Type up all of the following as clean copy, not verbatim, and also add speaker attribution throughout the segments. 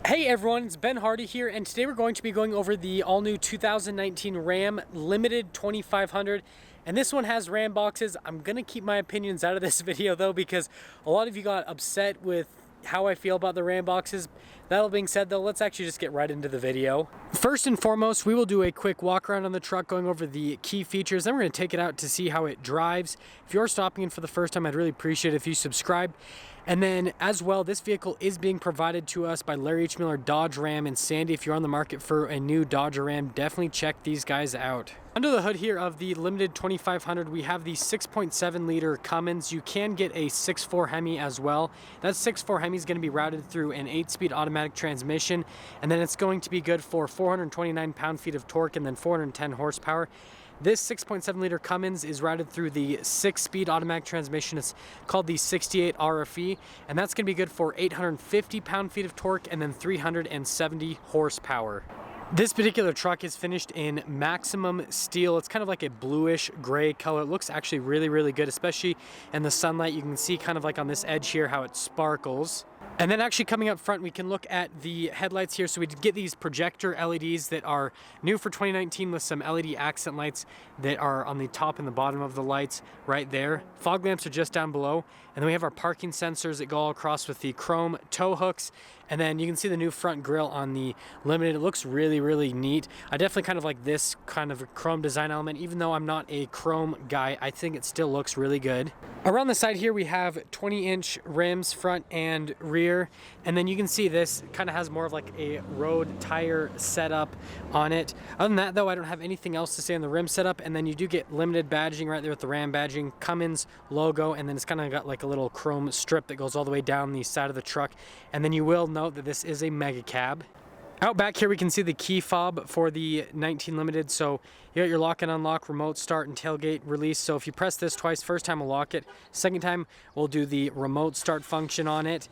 Speaker 1: Hey everyone, it's Ben Hardy here, and today we're going to be going over the all-new 2019 Ram Limited 2500. And this one has Ram boxes. I'm gonna keep my opinions out of this video though, because a lot of you got upset with how I feel about the Ram boxes. That all being said though, let's actually just get right into the video. First and foremost, we will do a quick walk around on the truck going over the key features. Then we're gonna take it out to see how it drives. If you're stopping in for the first time, I'd really appreciate it if you subscribe. And then as well, this vehicle is being provided to us by Larry H. Miller Dodge Ram in Sandy. If you're on the market for a new Dodge Ram, definitely check these guys out. Under the hood here of the Limited 2500, we have the 6.7 liter Cummins. You can get a 6.4 Hemi as well. That 6.4 Hemi is going to be routed through an 8-speed automatic transmission, and then it's going to be good for 429 pound-feet of torque and then 410 horsepower. This 6.7 liter Cummins is routed through the 6-speed automatic transmission. It's called the 68 RFE, and that's going to be good for 850 pound-feet of torque and then 370 horsepower. This particular truck is finished in maximum steel. It's kind of like a bluish gray color. It looks actually really good, especially in the sunlight. You can see kind of like on this edge here how it sparkles. And then actually coming up front, we can look at the headlights here. So we get these projector LEDs that are new for 2019 with some LED accent lights that are on the top and the bottom of the lights right there. Fog lamps are just down below. And then we have our parking sensors that go all across with the chrome tow hooks. And then you can see the new front grille on the Limited. It looks really neat. I definitely kind of like this kind of chrome design element. Even though I'm not a chrome guy, I think it still looks really good. Around the side here, we have 20-inch rims, front and rear. And then you can see this kind of has more of like a road tire setup on it. Other than that though, I don't have anything else to say on the rim setup. And then you do get Limited badging right there with the Ram badging, Cummins logo, and then it's kind of got like a little chrome strip that goes all the way down the side of the truck. And then you will note that this is a mega cab. Out back here we can see the key fob for the 19 Limited. So you got your lock and unlock, remote start, and tailgate release. So if you press this twice, first time we'll lock it, second time we'll do the remote start function on it,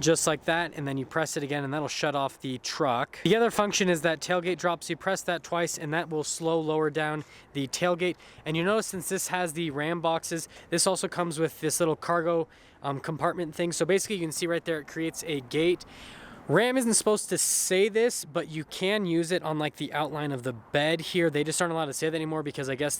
Speaker 1: just like that, and then you press it again and that'll shut off the truck. The other function is that tailgate drop. So you press that twice and that will slow lower down the tailgate. And you notice since this has the Ram boxes, this also comes with this little cargo compartment thing. So basically you can see right there it creates a gate. Ram isn't supposed to say this, but you can use it on like the outline of the bed here. They just aren't allowed to say that anymore because I guess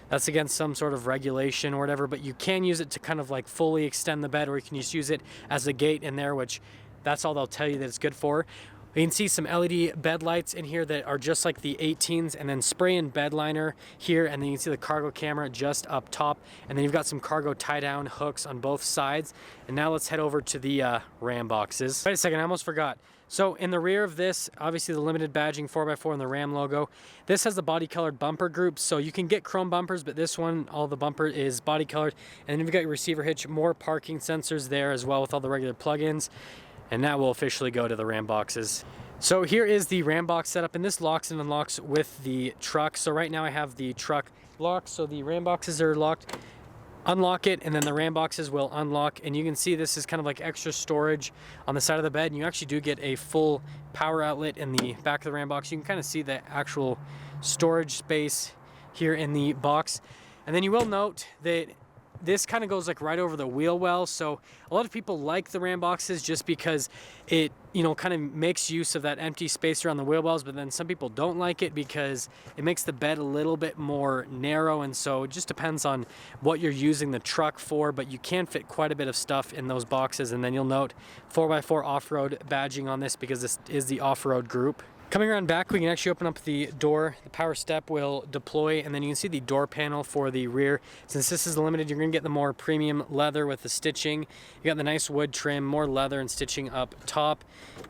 Speaker 1: that's against some sort of regulation or whatever, but you can use it to kind of like fully extend the bed, or you can just use it as a gate in there, which that's all they'll tell you that it's good for. You can see some LED bed lights in here that are just like the 18s, and then spray and bed liner here, and then you can see the cargo camera just up top, and then you've got some cargo tie down hooks on both sides. And now let's head over to the Ram boxes. Wait a second, I almost forgot. So in the rear of this, obviously the Limited badging 4x4 and the Ram logo. This has the body colored bumper group, so you can get chrome bumpers, but this one, all the bumper is body colored. And then you've got your receiver hitch, more parking sensors there as well with all the regular plugins. And now we'll officially go to the Ram boxes. So here is the Ram box setup, and this locks and unlocks with the truck. So right now I have the truck locked, so the Ram boxes are locked. Unlock it, and then the Ram boxes will unlock, and you can see this is kind of like extra storage on the side of the bed, and you actually do get a full power outlet in the back of the Ram box. You can kind of see the actual storage space here in the box. And then you will note that this kind of goes like right over the wheel well. So a lot of people like the Ram boxes just because it, you know, kind of makes use of that empty space around the wheel wells, but then some people don't like it because it makes the bed a little bit more narrow. And so it just depends on what you're using the truck for, but you can fit quite a bit of stuff in those boxes. And then you'll note 4x4 off-road badging on this because this is the off-road group. Coming around back, we can actually open up the door. The power step will deploy, and then you can see the door panel for the rear. Since this is Limited, you're gonna get the more premium leather with the stitching. You got the nice wood trim, more leather and stitching up top,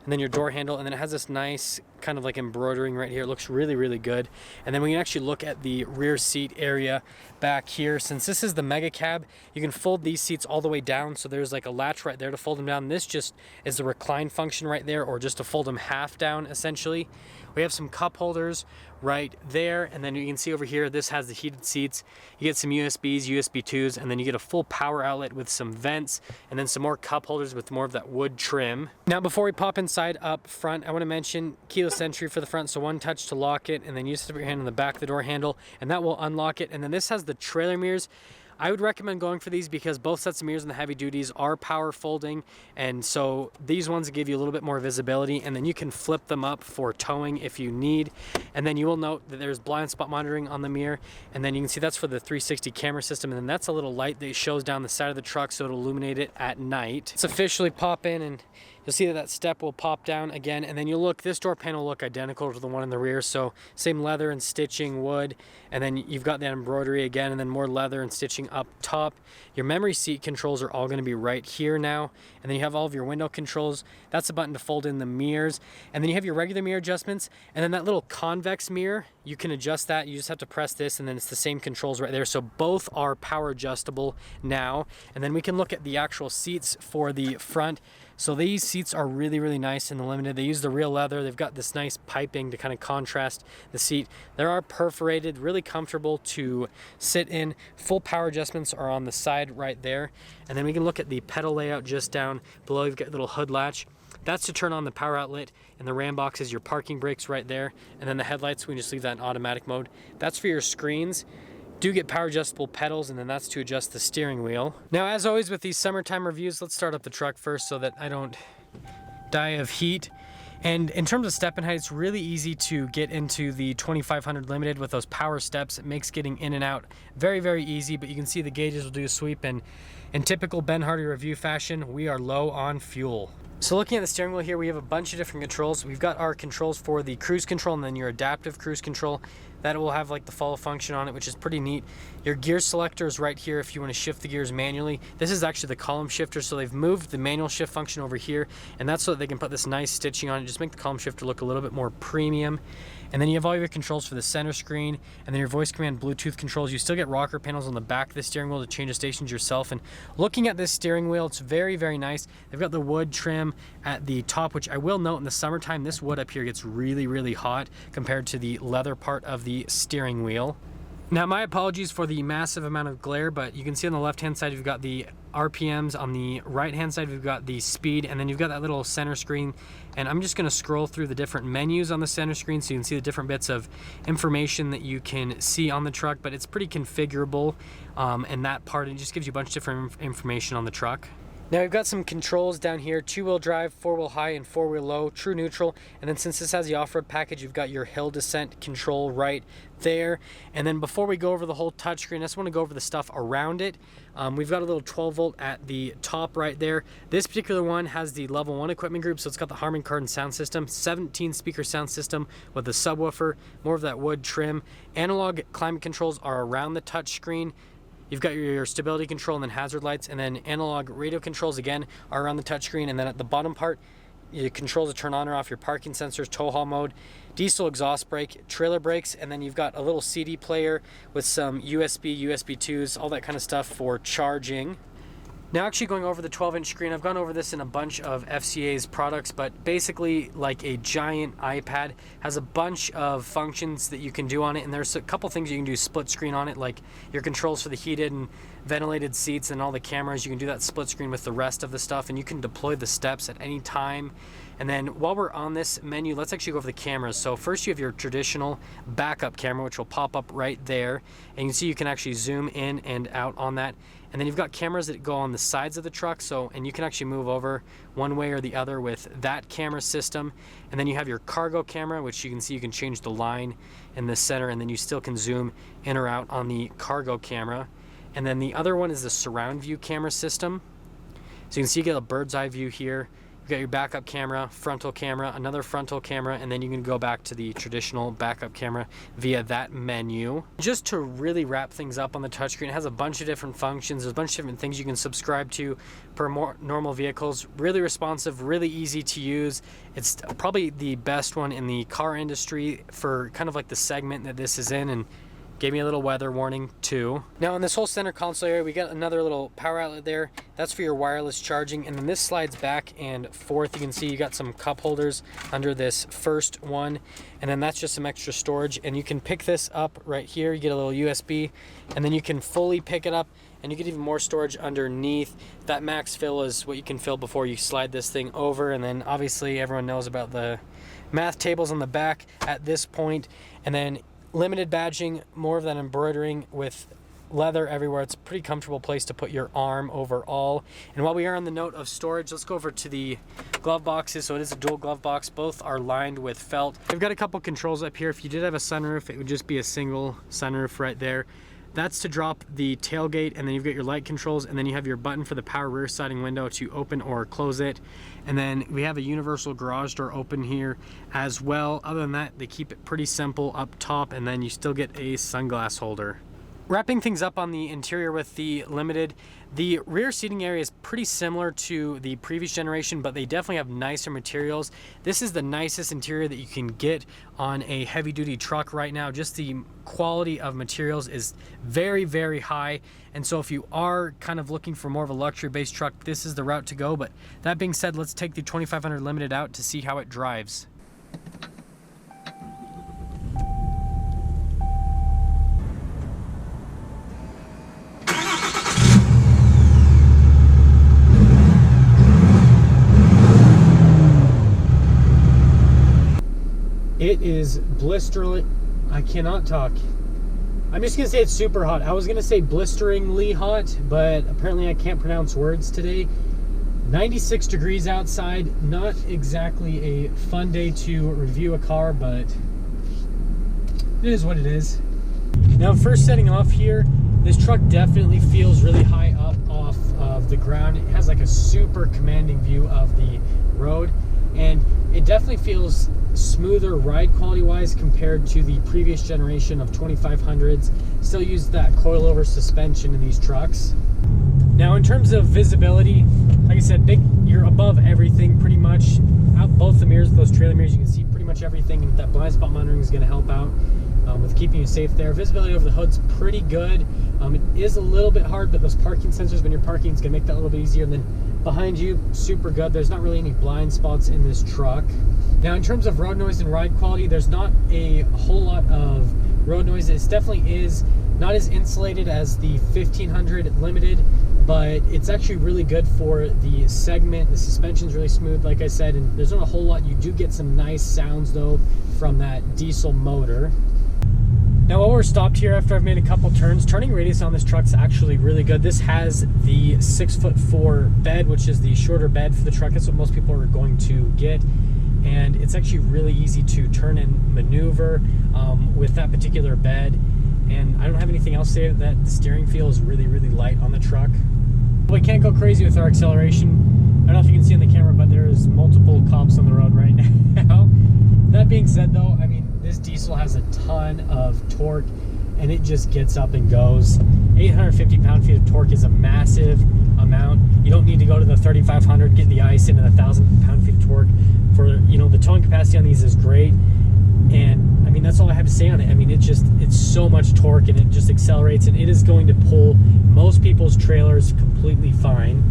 Speaker 1: and then your door handle, and then it has this nice kind of like embroidering right here. It looks really good. And then we can actually look at the rear seat area back here. Since this is the mega cab, you can fold these seats all the way down, so there's like a latch right there to fold them down. This just is the recline function right there, or just to fold them half down essentially. We have some cup holders right there, and then you can see over here this has the heated seats. You get some USBs, USB 2s, and then you get a full power outlet with some vents, and then some more cup holders with more of that wood trim. Now before we pop inside up front, I want to mention keyless entry for the front, so one touch to lock it, and then you just put your hand on the back of the door handle and that will unlock it. And then this has the trailer mirrors. I would recommend going for these because both sets of mirrors in the heavy duties are power folding, and so these ones give you a little bit more visibility, and then you can flip them up for towing if you need. And then you will note that there's blind spot monitoring on the mirror, and then you can see that's for the 360 camera system, and then that's a little light that shows down the side of the truck so it'll illuminate it at night. Let's officially pop in, and you'll see that that step will pop down again, and then you'll look, this door panel will look identical to the one in the rear, so same leather and stitching, wood, and then you've got that embroidery again, and then more leather and stitching up top. Your memory seat controls are all going to be right here now, and then you have all of your window controls. That's a button to fold in the mirrors, and then you have your regular mirror adjustments, and then that little convex mirror, you can adjust that. You just have to press this, and then it's the same controls right there. So both are power adjustable now, and then we can look at the actual seats for the front. So these seats are really, really nice in the Limited. They use the real leather. They've got this nice piping to kind of contrast the seat. They are perforated, really comfortable to sit in. Full power adjustments are on the side right there. And then we can look at the pedal layout just down below. You've got a little hood latch. That's to turn on the power outlet, and the Ram box is your parking brakes right there. And then the headlights, we can just leave that in automatic mode. That's for your screens. Do get power adjustable pedals, and then that's to adjust the steering wheel. Now, as always with these summertime reviews, let's start up the truck first so that I don't die of heat. And in terms of step-in height, it's really easy to get into the 2500 Limited with those power steps. It makes getting in and out very, very easy, but you can see the gauges will do a sweep, and in typical Ben Hardy review fashion, we are low on fuel. So looking at the steering wheel here, we have a bunch of different controls. We've got our controls for the cruise control and then your adaptive cruise control. That will have like the follow function on it, which is pretty neat. Your gear selector is right here if you want to shift the gears manually. This is actually the column shifter, so they've moved the manual shift function over here, and that's so that they can put this nice stitching on it, just make the column shifter look a little bit more premium. And then you have all your controls for the center screen, and then your voice command Bluetooth controls. You still get rocker panels on the back of the steering wheel to change the stations yourself. And looking at this steering wheel, it's very, very nice. They've got the wood trim at the top, which I will note in the summertime, this wood up here gets really, really hot compared to the leather part of the steering wheel. Now, my apologies for the massive amount of glare, but you can see on the left-hand side, you've got the RPMs. On the right-hand side, we've got the speed, and then you've got that little center screen. And I'm just gonna scroll through the different menus on the center screen so you can see the different bits of information that you can see on the truck, but it's pretty configurable. And that part, it just gives you a bunch of different information on the truck. Now we've got some controls down here: 2-wheel drive, 4-wheel high, and 4-wheel low, true neutral. And then since this has the off-road package, you've got your hill descent control right there. And then before we go over the whole touchscreen, I just want to go over the stuff around it. We've got a little 12 volt at the top right there. This particular one has the level 1 equipment group, so it's got the Harman Kardon sound system, 17 speaker sound system with a subwoofer, more of that wood trim. Analog climate controls are around the touchscreen. You've got your stability control and then hazard lights, and then analog radio controls again are around the touchscreen. And then at the bottom part, your controls to turn on or off your parking sensors, tow haul mode, diesel exhaust brake, trailer brakes, and then you've got a little CD player with some USB, USB 2s, all that kind of stuff for charging. Now, actually going over the 12-inch screen, I've gone over this in a bunch of FCA's products, but basically like a giant iPad, has a bunch of functions that you can do on it, and there's a couple things you can do split screen on it, like your controls for the heated and ventilated seats and all the cameras. You can do that split screen with the rest of the stuff, and you can deploy the steps at any time. And then while we're on this menu, let's actually go over the cameras. So first you have your traditional backup camera, which will pop up right there, and you can see you can actually zoom in and out on that. And then you've got cameras that go on the sides of the truck, and you can actually move over one way or the other with that camera system. And then you have your cargo camera, which you can see you can change the line in the center, and then you still can zoom in or out on the cargo camera. And then the other one is the surround view camera system. So you can see you get a bird's eye view here. You've got your backup camera, frontal camera, another frontal camera, and then you can go back to the traditional backup camera via that menu. Just to really wrap things up on the touchscreen, it has a bunch of different functions. There's a bunch of different things you can subscribe to per more normal vehicles. Really responsive, really easy to use. It's probably the best one in the car industry for kind of like the segment that this is in, and gave me a little weather warning too. Now in this whole center console area, we got another little power outlet there. That's for your wireless charging. And then this slides back and forth. You can see you got some cup holders under this first one. And then that's just some extra storage. And you can pick this up right here. You get a little USB, and then you can fully pick it up, and you get even more storage underneath. That max fill is what you can fill before you slide this thing over. And then obviously everyone knows about the math tables on the back at this point. And then limited badging, more of that embroidering with leather everywhere. It's a pretty comfortable place to put your arm overall. And while we are on the note of storage, let's go over to the glove boxes. So it is a dual glove box. Both are lined with felt. I've got a couple controls up here. If you did have a sunroof, it would just be a single sunroof right there. That's to drop the tailgate, and then you've got your light controls, and then you have your button for the power rear sliding window to open or close it. And then we have a universal garage door open here as well. Other than that, they keep it pretty simple up top, and then you still get a sunglass holder. Wrapping things up on the interior with the Limited, the rear seating area is pretty similar to the previous generation, but they definitely have nicer materials. This is the nicest interior that you can get on a heavy duty truck right now. Just the quality of materials is very, very high. And so if you are kind of looking for more of a luxury based truck, this is the route to go. But that being said, let's take the 2500 Limited out to see how it drives. It is blisteringly, I cannot talk. I'm just gonna say it's super hot. I was gonna say blisteringly hot, but apparently I can't pronounce words today. 96 degrees outside, not exactly a fun day to review a car, but it is what it is. Now, first setting off here, this truck definitely feels really high up off of the ground. It has like a super commanding view of the road, and it definitely feels smoother ride quality wise compared to the previous generation of 2500s. Still use that coilover suspension in these trucks. Now, in terms of visibility, like I said, you're above everything pretty much. Out both the mirrors, those trailer mirrors, you can see pretty much everything, and that blind spot monitoring is going to help out with keeping you safe there. Visibility over the hood's pretty good. It is a little bit hard, but those parking sensors when you're parking is going to make that a little bit easier. And then behind you, super good. There's not really any blind spots in this truck. Now, in terms of road noise and ride quality, there's not a whole lot of road noise. It definitely is not as insulated as the 1500 Limited, but it's actually really good for the segment. The suspension's really smooth, like I said, and there's not a whole lot. You do get some nice sounds, though, from that diesel motor. Now, while we're stopped here after I've made a couple turns, turning radius on this truck's actually really good. This has the 6'4" bed, which is the shorter bed for the truck. That's what most people are going to get. And it's actually really easy to turn and maneuver with that particular bed. And I don't have anything else to say that the steering feel is really, really light on the truck. We can't go crazy with our acceleration. I don't know if you can see on the camera, but there's multiple cops on the road right now. That being said, though, I mean, this diesel has a ton of torque, and it just gets up and goes. 850 pound-feet of torque is a massive amount. You don't need to go to the 3500, get the ice into the 1,000 pound-feet of torque. For, you know, the towing capacity on these is great, and I mean, that's all I have to say on it. I mean, it's so much torque, and it just accelerates, and it is going to pull most people's trailers completely fine.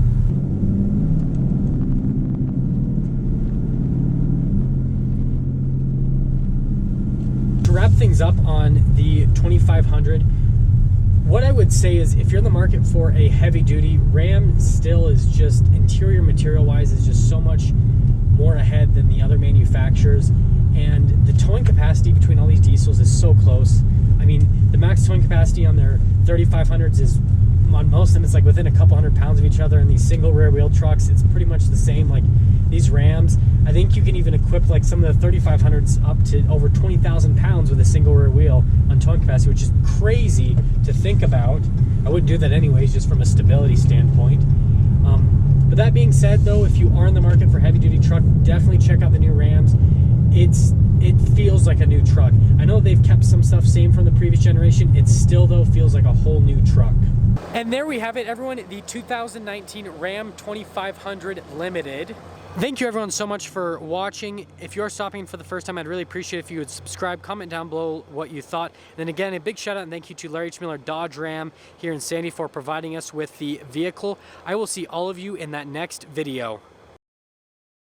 Speaker 1: To wrap things up on the 2500, what I would say is if you're in the market for a heavy duty, Ram still is just, interior material wise, is just so much more ahead than the other manufacturers, and the towing capacity between all these diesels is so close. I mean, the max towing capacity on their 3500s is, on most of them, it's like within a couple hundred pounds of each other. And these single rear wheel trucks, it's pretty much the same. Like these Rams, I think you can even equip like some of the 3500s up to over 20,000 pounds with a single rear wheel on towing capacity, which is crazy to think about. I wouldn't do that anyways, just from a stability standpoint. But that being said, though, if you are in the market for heavy duty truck, definitely check out the new Rams. It feels like a new truck. I know they've kept some stuff same from the previous generation. It still, though, feels like a whole new truck. And there we have it, everyone, the 2019 Ram 2500 Limited. Thank you, everyone, so much for watching. If you're stopping for the first time, I'd really appreciate if you would subscribe, comment down below what you thought. And then again, a big shout out and thank you to Larry H. Miller Dodge Ram here in Sandy for providing us with the vehicle. I will see all of you in that next video.